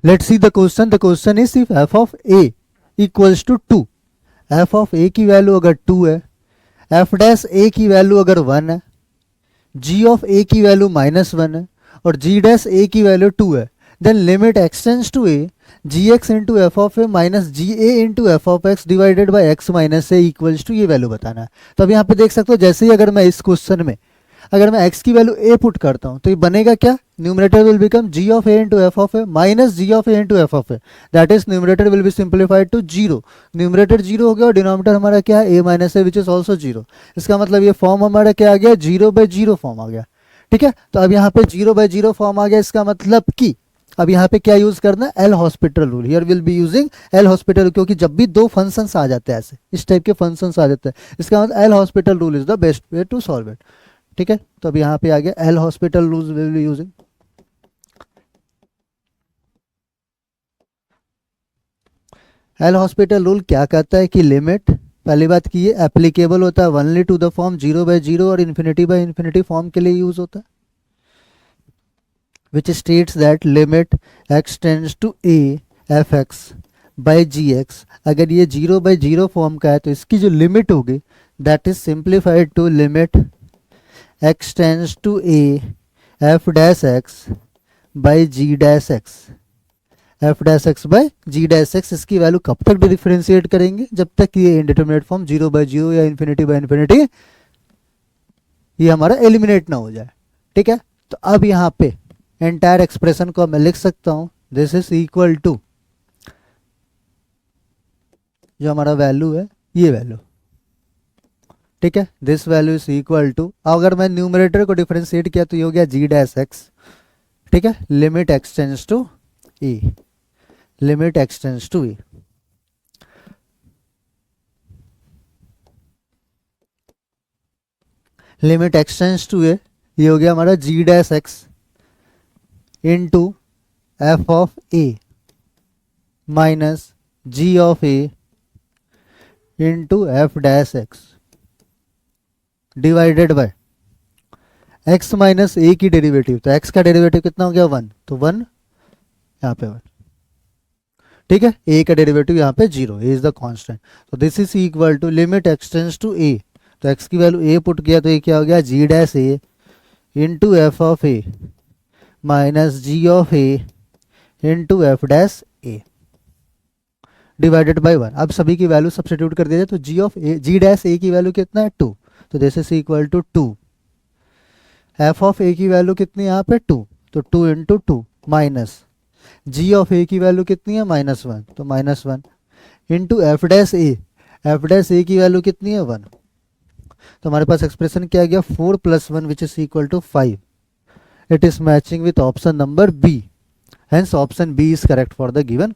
Let's see the question is if F of A equals to 2, F of A की value अगर 2 है, F dash A की value अगर 1 है, जी of A की वैल्यू -1 है और जी डैश ए की वैल्यू 2 है, then limit extends to a g x into F of A minus g a into F of x divided by x minus a equals to ये value बताना है। तो अब यहाँ पे देख सकते हो जैसे ही अगर मैं इस क्वेश्चन में अगर मैं x की वैल्यू a पुट करता हूँ तो ये बनेगा क्या, numerator will become g of a into F of A minus ji of a into F of a, that is numerator will be simplified to 0। Numerator 0 हो गया और डिनोमिनेटर हमारा क्या है a minus a which is also 0। इसका मतलब ये form हमारा क्या आ गया, 0/0 फॉर्म आ गया। ठीक है, तो अब यहाँ पे 0/0 फॉर्म आ गया, इसका मतलब कि अब यहाँ पे क्या यूज करना है, L hospital rule. Here will be using L hospital, क्योंकि जब भी दो फंक्शंस आ जाते हैं ऐसे इस टाइप के फंक्शंस आ जाते हैं, इसका मतलब L'Hospital rule is the best way to solve it. ठीक है, तो अब यहाँ पे आ गया L'Hospital rule will be using. L'Hospital rule क्या कहता है कि लिमिट, पहली बात की ये एप्लीकेबल होता है ओनली टू द फॉर्म 0/0 और इन्फिनिटी फॉर्म के लिए यूज होता है, which states that limit x tends to a fx by gx। अगर ये 0/0 फॉर्म का है तो इसकी जो लिमिट होगी that is simplified to limit x tends to a f dash x by g dash x, f dash x by g dash x। इसकी value कब तक डिफरेंशिएट करेंगे, जब तक ये इंडिटरमिनेट फॉर्म 0/0 या इन्फिनिटी ये हमारा एलिमिनेट ना हो जाए। ठीक है, तो अब यहाँ पे एंटायर एक्सप्रेशन को मैं लिख सकता हूं, दिस इज इक्वल टू जो हमारा वैल्यू है ये वैल्यू। ठीक है, this value is equal to, अगर मैं न्यूमरेटर को डिफरेंशिएट किया तो ये हो गया जी डैश एक्स। ठीक है, limit X tends to A, limit X tends to A, limit X tends to A, ये हो गया हमारा G dash X into F of A minus ji of A into F dash X divided by X minus A की derivative, तो x का derivative कितना हो गया 1, तो 1 यहाँ पे 1। ठीक है, ए का डेरिवेटिव यहाँ पे 0, ए इज द कांस्टेंट। तो this is equal to limit X tends to A, तो एक्स की वैल्यू ए पुट किया तो ये क्या हो गया G dash A into F of A minus ji of A into F dash A divided by 1। अब सभी की वैल्यू सब्स्टिट्यूट कर दिया जाए तो जी of A, ji dash A की वैल्यू कितना है 2, तो this is equal to 2। F of A की वैल्यू कितनी है यहाँ पे 2, तो 2 into 2 minus ji of A की वैल्यू कितनी है -1, तो -1 into F dash A, F dash A की वैल्यू कितनी है 1, तो हमारे पास एक्सप्रेशन क्या आ गया 4 + 1 which is equal to 5। It is matching with option number B. Hence option B is correct for the given